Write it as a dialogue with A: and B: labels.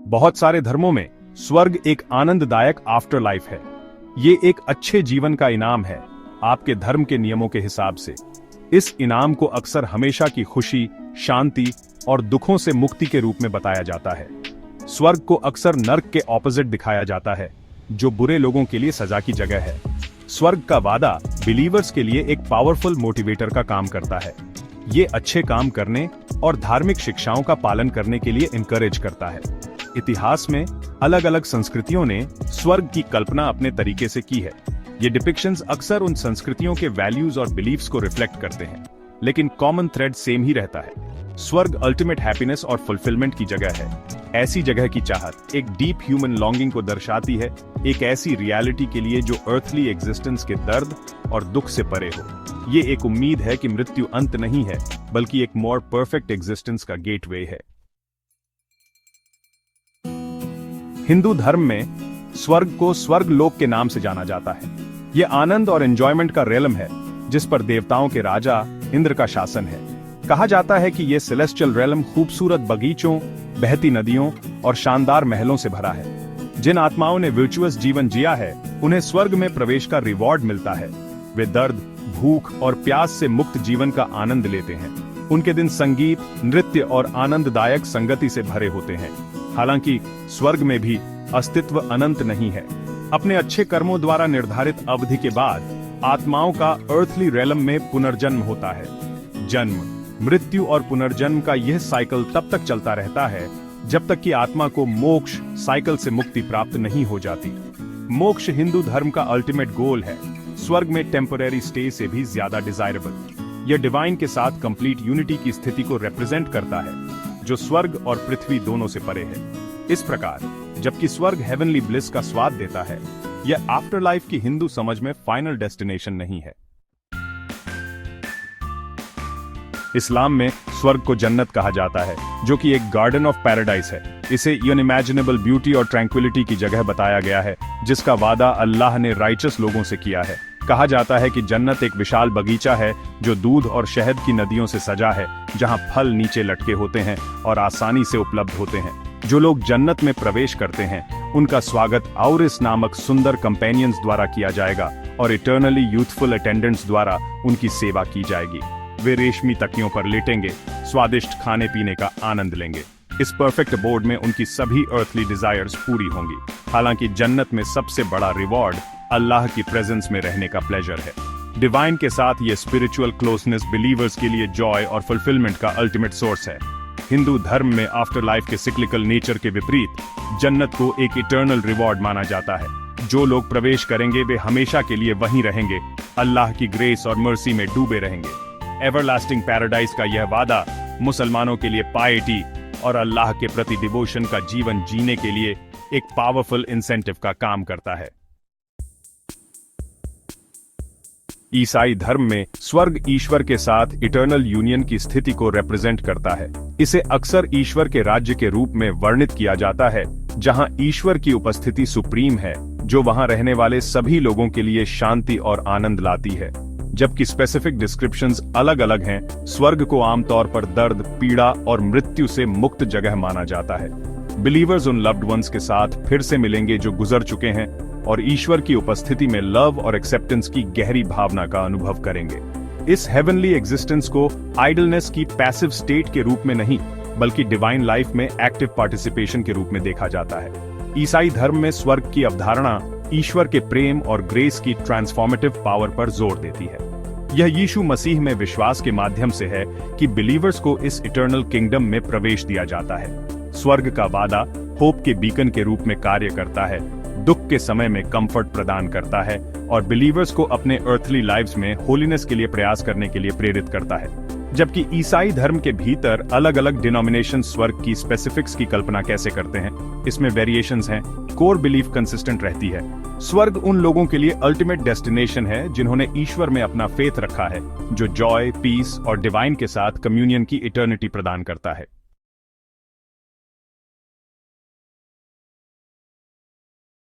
A: बहुत सारे धर्मों में स्वर्ग एक आनंददायक आफ्टर लाइफ है। ये एक अच्छे जीवन का इनाम है, आपके धर्म के नियमों के हिसाब से। इस इनाम को अक्सर हमेशा की खुशी, शांति और दुखों से मुक्ति के रूप में बताया जाता है। स्वर्ग को अक्सर नर्क के ऑपोजिट दिखाया जाता है, जो बुरे लोगों के लिए सजा की जगह है। स्वर्ग का वादा बिलीवर्स के लिए एक पावरफुल मोटिवेटर का काम करता है। ये अच्छे काम करने और धार्मिक शिक्षाओं का पालन करने के लिए इनकरेज करता है। इतिहास में अलग अलग संस्कृतियों ने स्वर्ग की कल्पना अपने तरीके से की है। ये डिपिक्शंस अक्सर उन संस्कृतियों के वैल्यूज और बिलीफ्स को रिफ्लेक्ट करते हैं, लेकिन कॉमन थ्रेड सेम ही रहता है। स्वर्ग अल्टीमेट हैप्पीनेस और फुलफिलमेंट की जगह है। ऐसी जगह की चाहत एक डीप ह्यूमन लॉन्गिंग को दर्शाती है, एक ऐसी रियलिटी के लिए जो अर्थली एग्जिस्टेंस के दर्द और दुख से परे हो। ये एक उम्मीद है कि मृत्यु अंत नहीं है, बल्कि एक मोर परफेक्ट एग्जिस्टेंस का गेटवे है। हिंदू धर्म में स्वर्ग को स्वर्ग लोक के नाम से जाना जाता है। यह आनंद और एंजॉयमेंट का रेलम है, जिस पर देवताओं के राजा इंद्र का शासन है। कहा जाता है कि यह सेलेस्टियल रेलम खूबसूरत बगीचों, बहती नदियों और शानदार महलों से भरा है। जिन आत्माओं ने वर्चुअस जीवन जिया है, उन्हें स्वर्ग में प्रवेश का रिवॉर्ड मिलता है। वे दर्द, भूख और प्यास से मुक्त जीवन का आनंद लेते हैं। उनके दिन संगीत, नृत्य और आनंददायक संगति से भरे होते हैं। हालांकि स्वर्ग में भी अस्तित्व अनंत नहीं है। अपने अच्छे कर्मों द्वारा निर्धारित अवधि के बाद आत्माओं का अर्थली रेलम में पुनर्जन्म होता है। जन्म, मृत्यु और पुनर्जन्म का यह साइकिल तब तक चलता रहता है जब तक कि आत्मा को मोक्ष साइकिल से मुक्ति प्राप्त नहीं हो जाती। मोक्ष हिंदू धर्म का अल्टीमेट गोल है, स्वर्ग में टेम्पररी स्टे से भी ज्यादा डिजायरेबल। यह डिवाइन के साथ कंप्लीट यूनिटी की स्थिति को रिप्रेजेंट करता है, जो स्वर्ग और पृथ्वी दोनों से परे है। इस प्रकार, जबकि स्वर्ग हेवनली ब्लिस का स्वाद देता है, यह आफ्टर लाइफ की हिंदू समझ में फाइनल डेस्टिनेशन नहीं है। इस्लाम में स्वर्ग को जन्नत कहा जाता है, जो कि एक गार्डन ऑफ पैराडाइज है। इसे अनइमेजिनेबल ब्यूटी और ट्रैंक्विलिटी की जगह बताया गया है, जिसका वादा अल्लाह ने राइचस लोगों से किया है। कहा जाता है कि जन्नत एक विशाल बगीचा है जो दूध और शहद की नदियों से सजा है, जहां फल नीचे लटके होते हैं और आसानी से उपलब्ध होते हैं। जो लोग जन्नत में प्रवेश करते हैं, उनका स्वागत आउरिस नामक सुंदर कंपेनियंस द्वारा किया जाएगा और इटर्नली यूथफुल अटेंडेंट्स द्वारा उनकी सेवा की जाएगी। वे रेशमी तकियों पर लेटेंगे, स्वादिष्ट खाने पीने का आनंद लेंगे। इस परफेक्ट अबोर्ड में उनकी सभी अर्थली डिजायर्स पूरी होंगी। हालांकि जन्नत में सबसे बड़ा रिवॉर्ड अल्लाह की प्रेजेंस में रहने का प्लेजर है। डिवाइन के साथ ये स्पिरिचुअल क्लोजनेस बिलीवर्स के लिए जॉय और फुलफिलमेंट का अल्टीमेट सोर्स है। हिंदू धर्म में आफ्टर लाइफ के सिक्लिकल नेचर के विपरीत जन्नत को एक इटर्नल रिवॉर्ड माना जाता है। जो लोग प्रवेश करेंगे वे हमेशा के लिए वहीं रहेंगे, अल्लाह की ग्रेस और मर्सी में डूबे रहेंगे। एवरलास्टिंग पैराडाइज का यह वादा मुसलमानों के लिए पाइटी और अल्लाह के प्रति डिवोशन का जीवन जीने के लिए एक पावरफुल इंसेंटिव का काम करता है। ईसाई धर्म में स्वर्ग ईश्वर के साथ इटर्नल यूनियन की स्थिति को रिप्रेजेंट करता है। इसे अक्सर ईश्वर के राज्य के रूप में वर्णित किया जाता है, जहां ईश्वर की उपस्थिति सुप्रीम है, जो वहां रहने वाले सभी लोगों के लिए शांति और आनंद लाती है। जबकि स्पेसिफिक डिस्क्रिप्शंस अलग अलग हैं, स्वर्ग को आमतौर पर दर्द, पीड़ा और मृत्यु से मुक्त जगह माना जाता है। बिलीवर्स उन लव्ड वंस के साथ फिर से मिलेंगे जो गुजर चुके हैं और ईश्वर की उपस्थिति में लव और एक्सेप्टेंस की गहरी भावना का अनुभव करेंगे। इस हेवनली एग्जिस्टेंस को आइडलनेस की पैसिव स्टेट के रूप में नहीं, बल्कि डिवाइन लाइफ में एक्टिव पार्टिसिपेशन के रूप में देखा जाता है। ईसाई धर्म में स्वर्ग की अवधारणा ईश्वर के प्रेम और ग्रेस की ट्रांसफॉर्मेटिव पावर पर जोर देती है। यह यीशु मसीह में विश्वास के माध्यम से है कि बिलीवर्स को इस इटर्नल किंगडम में प्रवेश दिया जाता है। स्वर्ग का वादा होप के बीकन के रूप में कार्य करता है, दुख के समय में कंफर्ट प्रदान करता है और बिलीवर्स को अपने अर्थली लाइव्स में होलीनेस के लिए प्रयास करने के लिए प्रेरित करता है। जबकि ईसाई धर्म के भीतर अलग अलग डिनोमिनेशन स्वर्ग की स्पेसिफिक्स की कल्पना कैसे करते हैं, इसमें वेरिएशंस हैं। कोर बिलीफ कंसिस्टेंट रहती है। स्वर्ग उन लोगों के लिए अल्टीमेट डेस्टिनेशन है जिन्होंने ईश्वर में अपना फेथ रखा है, जो जॉय, पीस और डिवाइन के साथ कम्युनियन की इटर्निटी प्रदान करता है।